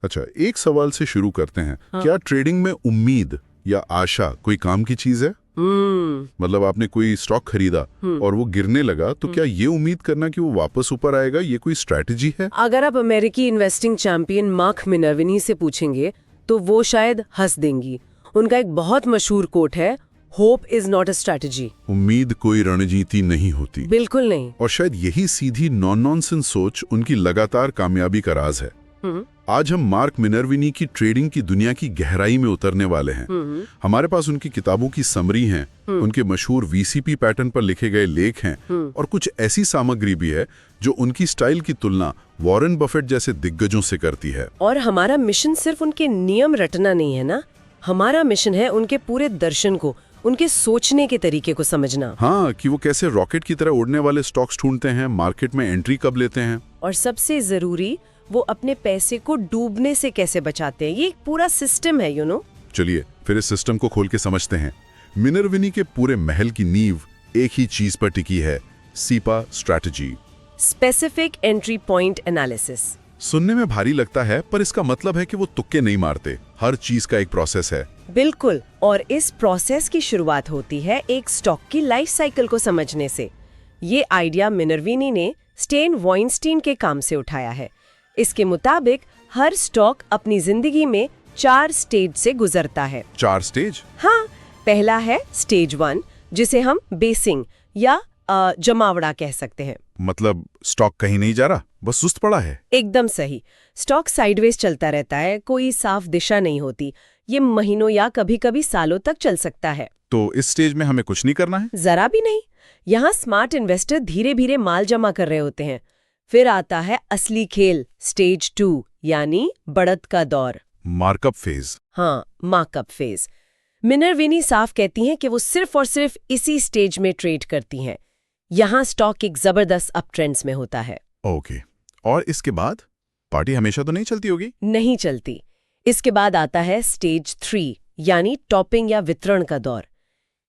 अच्छा, एक सवाल से शुरू करते हैं। हाँ। क्या ट्रेडिंग में उम्मीद या आशा कोई काम की चीज है? मतलब आपने कोई स्टॉक खरीदा और वो गिरने लगा, तो क्या ये उम्मीद करना कि वो वापस ऊपर आएगा, ये कोई स्ट्रैटेजी है? अगर आप अमेरिकी इन्वेस्टिंग चैंपियन मार्क मिनर्विनी से पूछेंगे तो वो शायद हंस देंगी। उनका एक बहुत मशहूर कोट है, hope is not a strategy. उम्मीद कोई रणनीति नहीं होती। बिल्कुल नहीं। और शायद यही सीधी नॉनसेंस सोच उनकी लगातार कामयाबी का राज है। आज हम मार्क मिनर्विनी की ट्रेडिंग की दुनिया की गहराई में उतरने वाले हैं। हमारे पास उनकी किताबों की समरी हैं, उनके मशहूर वीसीपी पैटर्न पर लिखे गए लेख हैं, और कुछ ऐसी सामग्री भी है जो उनकी स्टाइल की तुलना वॉरेन बफेट जैसे दिग्गजों से करती है। और हमारा मिशन सिर्फ उनके नियम रटना नहीं है ना, हमारा मिशन है उनके पूरे दर्शन को, उनके सोचने के तरीके को समझना। हाँ, कि वो कैसे रॉकेट की तरह उड़ने वाले स्टॉक्स ढूंढते हैं, मार्केट में एंट्री कब लेते हैं, और सबसे जरूरी वो अपने पैसे को डूबने से कैसे बचाते हैं। ये एक पूरा सिस्टम है, यू नो। चलिए फिर इस सिस्टम को खोल के समझते हैं। मिनर्विनी के पूरे महल की नींव एक ही चीज पर टिकी है, cepa strategy, specific entry point analysis. सुनने में भारी लगता है, पर इसका मतलब है कि वो तुक्के नहीं मारते, हर चीज का एक प्रोसेस है। बिल्कुल, और इस प्रोसेस की शुरुआत होती है एक स्टॉक की लाइफ साइकिल को समझने से। ये आइडिया मिनर्विनी ने स्टेन वॉइनस्टीन के काम से उठाया है। इसके मुताबिक हर स्टॉक अपनी जिंदगी में 4 स्टेज से गुजरता है। 4 स्टेज? हाँ, पहला है स्टेज 1, जिसे हम बेसिंग या जमावड़ा कह सकते हैं। मतलब स्टॉक कहीं नहीं जा रहा, बस सुस्त पड़ा है। एकदम सही। स्टॉक साइडवेज चलता रहता है, कोई साफ दिशा नहीं होती। ये महीनों या कभी-कभी सालों तक चल सकता है। तो इस स्टेज में हमें कुछ नहीं करना है? जरा भी नहीं। यहाँ स्मार्ट इन्वेस्टर धीरे-धीरे माल जमा कर रहे होते हैं। फिर आता है असली खेल, स्टेज 2, यानी बढ़त का दौर, मार्कअप फेज। हाँ, मार्कअप फेज। मिनर्विनी साफ कहती हैं कि वो सिर्फ और सिर्फ इसी स्टेज में ट्रेड करती हैं। यहाँ स्टॉक एक जबरदस्त अप ट्रेंड्स में होता है। ओके, और इसके बाद पार्टी हमेशा तो नहीं चलती होगी? नहीं चलती। इसके बाद आता है स्टेज 3, यानी टॉपिंग या वितरण का दौर।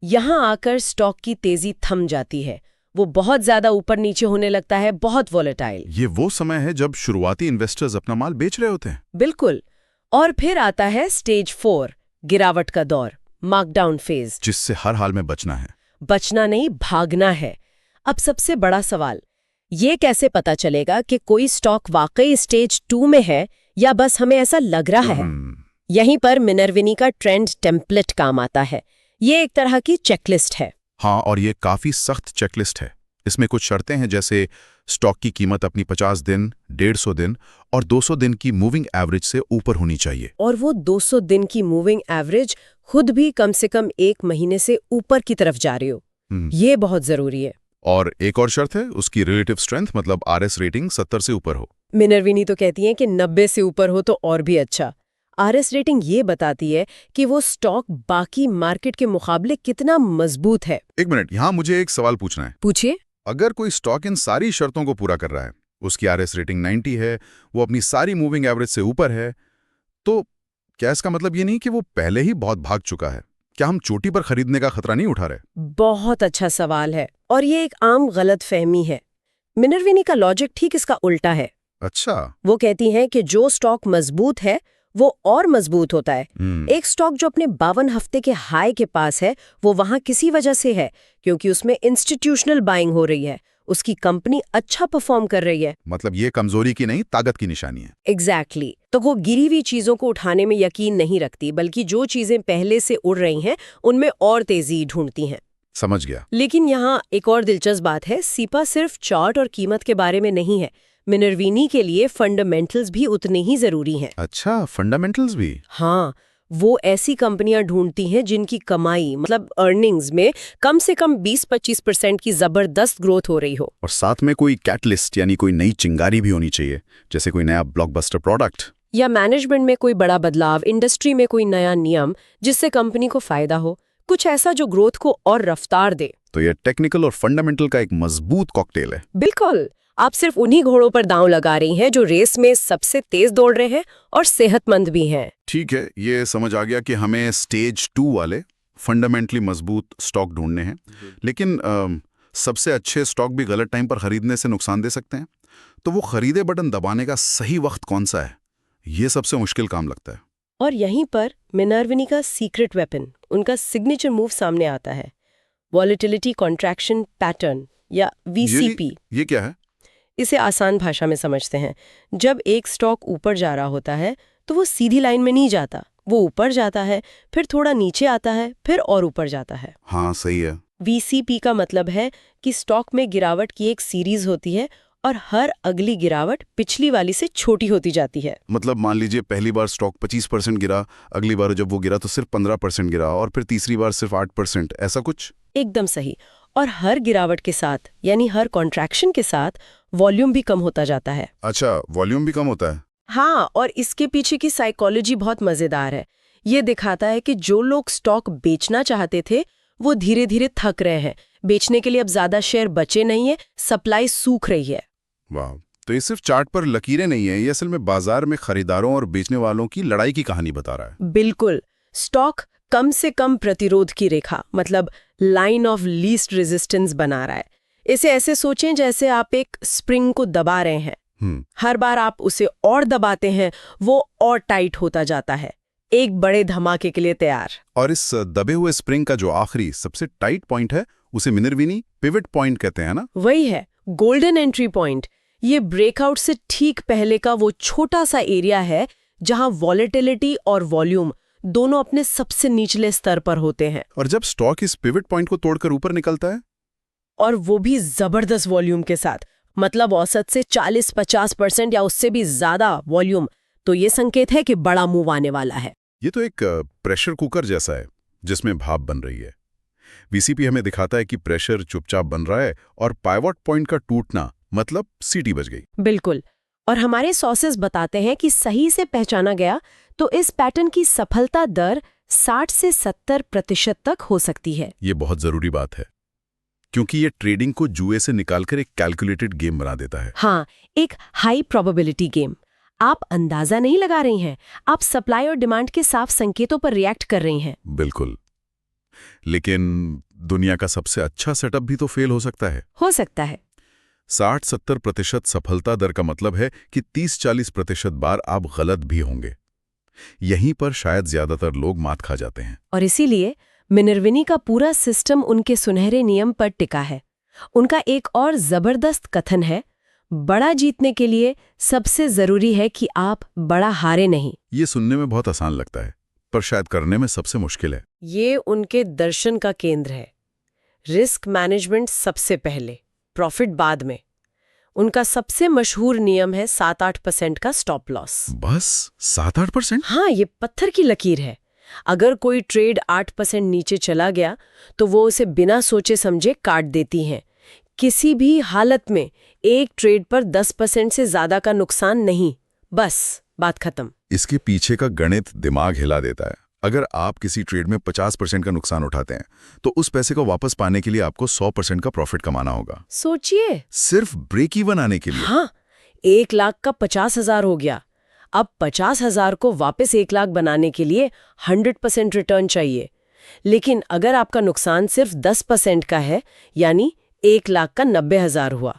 यहाँ आकर स्टॉक की तेजी थम जाती है, वो बहुत ज्यादा ऊपर नीचे होने लगता है, बहुत वॉलेटाइल। ये वो समय है जब शुरुआती इन्वेस्टर्स अपना माल बेच रहे होते हैं। बिल्कुल। और फिर आता है स्टेज 4, गिरावट का दौर, मार्कडाउन फेज, जिससे हर हाल में बचना है। बचना नहीं, भागना है। अब सबसे बड़ा सवाल, ये कैसे पता चलेगा कि कोई स्टॉक वाकई स्टेज 2 में है या बस हमें ऐसा लग रहा है? यहीं पर मिनर्विनी का ट्रेंड टेम्पलेट काम आता है। ये एक तरह की चेकलिस्ट है। हाँ, और ये काफी सख्त चेकलिस्ट है। इसमें कुछ शर्तें हैं, जैसे स्टॉक की कीमत अपनी 50 दिन, 150 दिन और 200 दिन की मूविंग एवरेज से ऊपर होनी चाहिए। और वो 200 दिन की मूविंग एवरेज खुद भी कम से कम 1 महीने से ऊपर की तरफ जा रही हो। ये बहुत जरूरी है। और एक और शर्त है, उसकी रिलेटिव स्ट्रेंथ, मतलब आरएस रेटिंग 70 से ऊपर हो। मिनर्विनी तो कहती हैं कि 90 से ऊपर हो तो और भी अच्छा। आरएस रेटिंग ये बताती है कि वो स्टॉक बाकी मार्केट के मुकाबले कितना मजबूत है। एक मिनट, यहाँ मुझे एक सवाल पूछना है। पूछिए। अगर कोई स्टॉक इन सारी शर्तों को पूरा कर रहा है, उसकी आरएस रेटिंग 90 है, वो अपनी सारी मूविंग एवरेज से ऊपर है, तो क्या इसका मतलब ये नहीं कि वो पहले ही बहुत भाग चुका है? क्या हम चोटी पर खरीदने का खतरा नहीं उठा रहे? बहुत अच्छा सवाल है, और ये एक आम गलत फहमी है। मिनर्विनी का लॉजिक ठीक इसका उल्टा है। अच्छा। वो कहती हैं कि जो स्टॉक मजबूत है वो और मजबूत होता है। एक स्टॉक जो अपने 52 हफ्ते के हाई के पास है, वो वहां किसी वजह से है, क्योंकि उसमें इंस्टीट्यूशनल बाइंग हो रही है, उसकी कंपनी अच्छा परफॉर्म कर रही है। मतलब ये कमजोरी की नहीं, ताकत की निशानी है। एग्जैक्टली। तो वो गिरी हुई चीजों को उठाने में यकीन नहीं रखती, बल्कि जो चीजें पहले से उड़ रही हैं उनमें और तेजी ढूंढती हैं। समझ गया। लेकिन यहाँ एक और दिलचस्प बात है, सीपा सिर्फ चार्ट और कीमत के बारे में नहीं है। मिनर्विनी के लिए फंडामेंटल्स भी उतने ही जरूरी हैं। अच्छा, फंडामेंटल्स भी? हाँ, वो ऐसी कंपनियां ढूंढती हैं जिनकी कमाई, मतलब अर्निंग्स में कम से कम 20-25% की जबरदस्त ग्रोथ हो रही हो। और साथ में कोई कैटलिस्ट, यानी कोई नई चिंगारी भी होनी चाहिए, जैसे कोई नया ब्लॉकबस्टर प्रोडक्ट, या मैनेजमेंट में कोई बड़ा बदलाव, इंडस्ट्री में कोई नया नियम जिससे कंपनी को फायदा हो, कुछ ऐसा जो ग्रोथ को और रफ्तार दे। तो ये टेक्निकल और फंडामेंटल का एक मजबूत कॉकटेल है। बिल्कुल। आप सिर्फ उन्हीं घोड़ों पर दांव लगा रही हैं जो रेस में सबसे तेज दौड़ रहे हैं और सेहतमंद भी हैं। ठीक है, ये समझ आ गया कि हमें स्टेज 2 वाले फंडामेंटली मजबूत स्टॉक ढूंढने हैं। लेकिन सबसे अच्छे स्टॉक भी गलत टाइम पर खरीदने से नुकसान दे सकते हैं। तो वो खरीदे बटन दबाने का सही वक्त कौन सा है? ये सबसे मुश्किल काम लगता है। और यहीं पर मिनर्विनी का सीक्रेट वेपन, उनका सिग्नेचर मूव सामने आता है, वॉलेटिलिटी कॉन्ट्रैक्शन पैटर्न या VCP। ये क्या है? इसे आसान भाषा में समझते हैं। जब एक स्टॉक ऊपर जा रहा होता है तो वो सीधी लाइन में नहीं जाता, वो ऊपर जाता है, फिर थोड़ा नीचे आता है, फिर और ऊपर जाता है। हाँ, सही है। VCP का मतलब है कि स्टॉक में गिरावट की एक सीरीज होती है और हर अगली गिरावट पिछली वाली से छोटी होती जाती है। मतलब मान लीजिए पहली बार स्टॉक 25% गिरा, अगली बार जब वो गिरा तो सिर्फ 15% गिरा, और फिर तीसरी बार सिर्फ 8%, ऐसा कुछ? एकदम सही। और हर गिरावट के साथ, यानी हर कॉन्ट्रैक्शन के साथ, वॉल्यूम भी कम होता जाता है। अच्छा, वॉल्यूम भी कम होता है? हाँ, और इसके पीछे की साइकोलॉजी बहुत मजेदार है। ये दिखाता है कि जो लोग स्टॉक बेचना चाहते थे वो धीरे धीरे थक रहे हैं। बेचने के लिए अब ज्यादा शेयर बचे नहीं है, सप्लाई सूख रही है। वाह, तो ये सिर्फ चार्ट पर लकीरें नहीं है, ये असल में बाजार में खरीदारों और बेचने वालों की लड़ाई की कहानी बता रहा है। बिल्कुल। स्टॉक कम से कम प्रतिरोध की रेखा, मतलब लाइन ऑफ लीस्ट रेजिस्टेंस बना रहा है। इसे ऐसे सोचें जैसे आप एक स्प्रिंग को दबा रहे हैं। हर बार आप उसे और दबाते हैं, वो और टाइट होता जाता है, एक बड़े धमाके के लिए तैयार। और इस दबे हुए स्प्रिंग का जो आखिरी सबसे टाइट पॉइंट है उसे मिनर्विनी पिवट पॉइंट कहते हैं ना? वही है, गोल्डन एंट्री पॉइंट। ये ब्रेकआउट से ठीक पहले का वो छोटा सा एरिया है जहां वॉलेटिलिटी और वॉल्यूम दोनों अपने सबसे निचले स्तर पर होते हैं। और जब स्टॉक इस पिवट पॉइंट को तोड़कर ऊपर निकलता है, और वो भी जबरदस्त वॉल्यूम के साथ, मतलब औसत से 40-50% या उससे भी ज्यादा वॉल्यूम, तो ये संकेत है कि बड़ा मूव आने वाला है। ये तो एक प्रेशर कुकर जैसा है जिसमें भाप बन रही है। VCP हमें दिखाता है कि प्रेशर चुपचाप बन रहा है और पाइवट पॉइंट का टूटना मतलब सीटी बज गई। बिल्कुल। और हमारे सोर्सेस बताते हैं कि सही से पहचाना गया तो इस पैटर्न की सफलता दर 60 से 70% तक हो सकती है। ये बहुत जरूरी बात है, क्योंकि ये ट्रेडिंग को जुए से निकालकर एक कैलकुलेटेड गेम बना देता है। हाँ, एक हाई प्रोबेबिलिटी गेम। आप अंदाजा नहीं लगा रही हैं, आप सप्लाई और डिमांड के साफ संकेतों पर रिएक्ट कर रही हैं। बिल्कुल। लेकिन दुनिया का सबसे अच्छा सेटअप भी तो फेल हो सकता है। हो सकता है। 60-70% सफलता दर का मतलब है कि 30-40% बार आप गलत भी होंगे। यहीं पर शायद ज्यादातर लोग मात खा जाते हैं। और इसीलिए मिनर्विनी का पूरा सिस्टम उनके सुनहरे नियम पर टिका है। उनका एक और जबरदस्त कथन है, बड़ा जीतने के लिए सबसे जरूरी है कि आप बड़ा हारे नहीं। ये सुनने में बहुत आसान लगता है, पर शायद करने में सबसे मुश्किल है। ये उनके दर्शन का केंद्र है। रिस्क मैनेजमेंट सबसे पहले, प्रॉफिट बाद में। उनका सबसे मशहूर नियम है 7-8% का स्टॉप लॉस। बस 7-8%? हाँ, ये पत्थर की लकीर है। अगर कोई ट्रेड 8% नीचे चला गया तो वो उसे बिना सोचे समझे काट देती हैं। किसी भी हालत में एक ट्रेड पर 10% से ज्यादा का नुकसान नहीं, बस बात खत्म। इसके पीछे का गणित दिमाग हिला देता है। अगर आप किसी ट्रेड में 50% का नुकसान उठाते हैं तो उस पैसे को वापस पाने के लिए आपको 100% का प्रॉफिट कमाना होगा। सोचिए, सिर्फ ब्रेक इवन आने के लिए। हाँ, 1 लाख का 50,000 हो गया। अब 50,000 को वापस 1 लाख बनाने के लिए 100% रिटर्न चाहिए। लेकिन अगर आपका नुकसान सिर्फ 10% का है, यानी 1 लाख का 90,000 हुआ,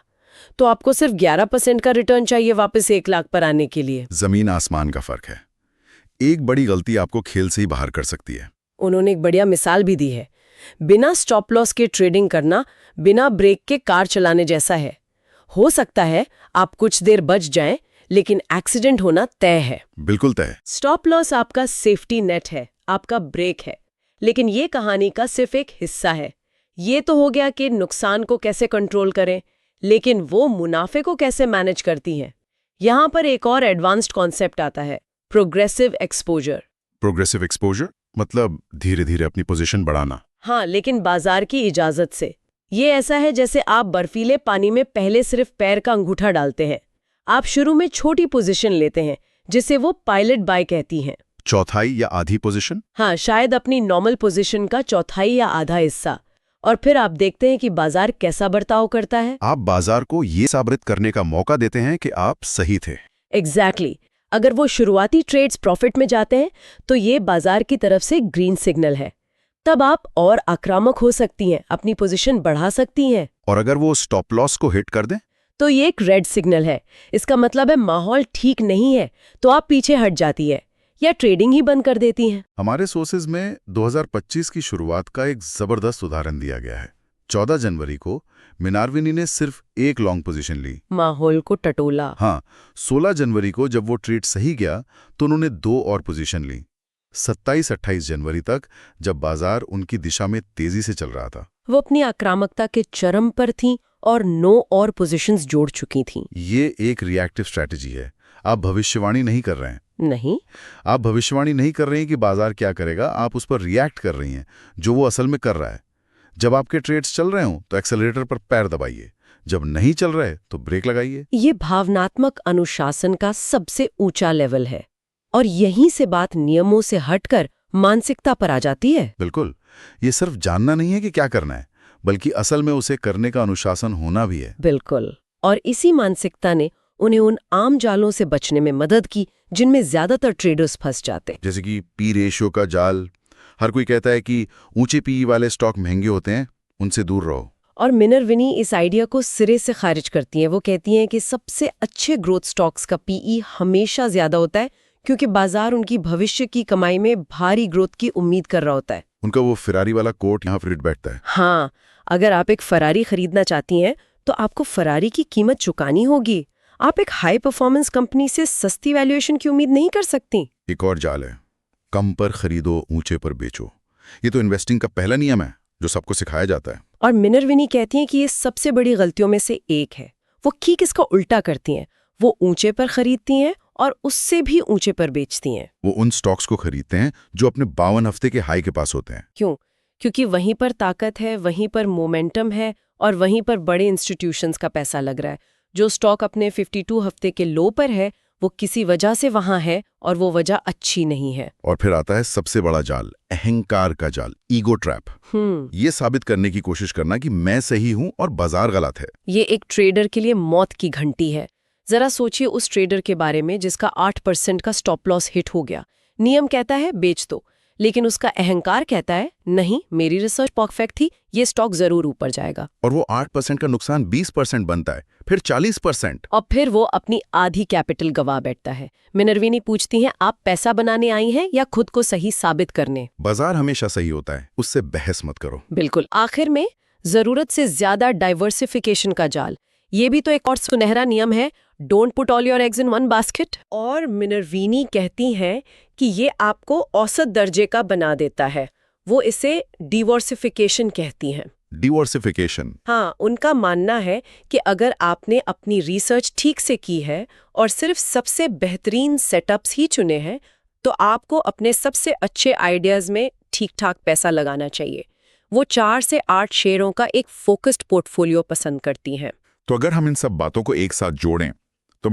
तो आपको सिर्फ 11% का रिटर्न चाहिए वापस 1 लाख पर आने के लिए। जमीन आसमान का फर्क है। एक बड़ी गलती आपको खेल से ही बाहर कर सकती है। उन्होंने एक बढ़िया मिसाल भी दी है। बिना स्टॉप लॉस के ट्रेडिंग करना बिना ब्रेक के कार चलाने जैसा है। हो सकता है आप कुछ देर बच जाएं, लेकिन एक्सीडेंट होना तय है। बिल्कुल तय। स्टॉप लॉस आपका सेफ्टी नेट है, आपका ब्रेक है। लेकिन ये कहानी का सिर्फ एक हिस्सा है। ये तो हो गया कि नुकसान को कैसे कंट्रोल करें, लेकिन वो मुनाफे को कैसे मैनेज करती हैं। यहां पर एक और एडवांस्ड कॉन्सेप्ट आता है, प्रोग्रेसिव एक्सपोजर। प्रोग्रेसिव एक्सपोजर मतलब धीरे धीरे अपनी पोजीशन बढ़ाना। हाँ, लेकिन बाजार की इजाजत से। ये ऐसा है जैसे आप बर्फीले पानी में पहले सिर्फ पैर का अंगूठा डालते हैं। आप शुरू में छोटी पोजीशन लेते हैं, जिसे वो पायलट बाय कहती हैं। चौथाई या आधी पोजीशन? हाँ, शायद अपनी नॉर्मल पोजीशन का चौथाई या आधा हिस्सा। और फिर आप देखते हैं कि बाजार कैसा बर्ताव करता है। आप बाजार को ये साबित करने का मौका देते हैं कि आप सही थे। एग्जैक्टली। अगर वो शुरुआती ट्रेड्स प्रॉफिट में जाते हैं तो ये बाजार की तरफ से ग्रीन सिग्नल है। तब आप और आक्रामक हो सकती हैं, अपनी पोजीशन बढ़ा सकती हैं। और अगर वो स्टॉप लॉस को हिट कर दें तो ये एक रेड सिग्नल है। इसका मतलब है माहौल ठीक नहीं है, तो आप पीछे हट जाती है या ट्रेडिंग ही बंद कर देती हैं। हमारे सोर्सेज में 2025 की शुरुआत का एक जबरदस्त उदाहरण दिया गया है। 14 जनवरी को मिनार्विनी ने सिर्फ एक लॉन्ग पोजीशन ली। माहौल को टटोला। हाँ, 16 जनवरी को जब वो ट्रेड सही गया तो उन्होंने 2 और पोजीशन ली। 27-28 जनवरी तक जब बाजार उनकी दिशा में तेजी से चल रहा था, वो अपनी आक्रामकता के चरम पर थीं और 9 और पोजीशंस जोड़ चुकी थीं। ये एक रिएक्टिव स्ट्रैटेजी है। आप भविष्यवाणी नहीं कर रहे हैं। नहीं, आप भविष्यवाणी नहीं कर रहे हैं कि बाजार क्या करेगा, आप उस पर रिएक्ट कर रही हैं जो वो असल में कर रहा है। जब आपके ट्रेड्स चल रहे हों तो एक्सेलरेटर पर पैर दबाइए, जब नहीं चल रहे तो ब्रेक लगाइए। ये भावनात्मक अनुशासन का सबसे ऊंचा लेवल है और यहीं से बात नियमों से हटकर मानसिकता पर आ जाती है। बिल्कुल, ये सिर्फ जानना नहीं है कि क्या करना है, बल्कि असल में उसे करने का अनुशासन होना भी है। बिल्कुल, और इसी मानसिकता ने उन्हें उन आम जालों से बचने में मदद की जिनमें ज्यादातर ट्रेडर्स फंस जाते। जैसे कि पी रेशियो का जाल। हर कोई कहता है कि ऊंचे पी वाले स्टॉक महंगे होते हैं, उनसे दूर रहो। और मिनर्विनी इस आइडिया को सिरे से खारिज करती हैं। वो कहती हैं कि सबसे अच्छे ग्रोथ स्टॉक्स का पीई हमेशा ज्यादा होता है क्योंकि बाजार उनकी भविष्य की कमाई में भारी ग्रोथ की उम्मीद कर रहा होता है। उनका वो फरारी वाला कोट यहाँ फिट बैठता है। हाँ, अगर आप एक फरारी खरीदना चाहती हैं तो आपको फरारी की कीमत चुकानी होगी। आप एक हाई परफॉर्मेंस कंपनी से सस्ती वैल्यूएशन की उम्मीद नहीं कर सकती। एक और जाल है, कम पर खरीदो, ऊंचे पर बेचो। ये तो इन्वेस्टिंग का पहला नियम है जो सबको सिखाया जाता है। और मिनर्विनी कहती हैं कि ये सबसे बड़ी गलतियों में से एक है। वो ठीक इसका उल्टा करती हैं। वो ऊंचे पर खरीदती हैं और उससे भी ऊंचे पर बेचती हैं। वो उन स्टॉक्स को खरीदते हैं जो अपने 52 हफ्ते के हाई के पास होते हैं। क्यों? क्योंकि वहीं पर ताकत है, वहीं पर मोमेंटम है और वहीं पर बड़े इंस्टीट्यूशंस का पैसा लग रहा है। जो स्टॉक अपने 52 हफ्ते के लो पर है वो किसी वजह से वहां है और वो वजह अच्छी नहीं है। और फिर आता है सबसे बड़ा जाल, अहंकार का जाल, ईगो ट्रैप। ये साबित करने की कोशिश करना कि मैं सही हूं और बाजार गलत है। ये एक ट्रेडर के लिए मौत की घंटी है। जरा सोचिए उस ट्रेडर के बारे में जिसका 8% का स्टॉप लॉस हिट हो गया। नियम कहता है बेच दो, लेकिन उसका अहंकार कहता है नहीं, मेरी रिसर्च परफेक्ट थी, ये स्टॉक जरूर ऊपर जाएगा। और वो 8% का नुकसान 20% बनता है, फिर 40%। और फिर वो अपनी आधी कैपिटल गवा बैठता है। मिनर्विनी पूछती हैं, आप पैसा बनाने आई हैं या खुद को सही साबित करने? बाजार हमेशा सही होता है, उससे बहस मत करो। बिल्कुल। आखिर में जरूरत से ज्यादा डाइवर्सिफिकेशन का जाल। ये भी तो एक और सुनहरा नियम है, don't put all your eggs in one basket. और मिनर्विनी कहती हैं कि ये आपको औसत दर्जे का बना देता है। वो इसे डिवर्सिफिकेशन कहती हैं। डिवर्सिफिकेशन। हाँ, उनका मानना है कि अगर आपने अपनी रिसर्च ठीक से की है और सिर्फ सबसे बेहतरीन सेटअप्स ही चुने हैं तो आपको अपने सबसे अच्छे आइडियाज में ठीक ठाक पैसा लगाना चाहिए। वो 4 से 8 शेयरों का एक फोकस्ड पोर्टफोलियो पसंद करती हैं। तो अगर हम इन सब बातों को एक साथ जोड़ें तो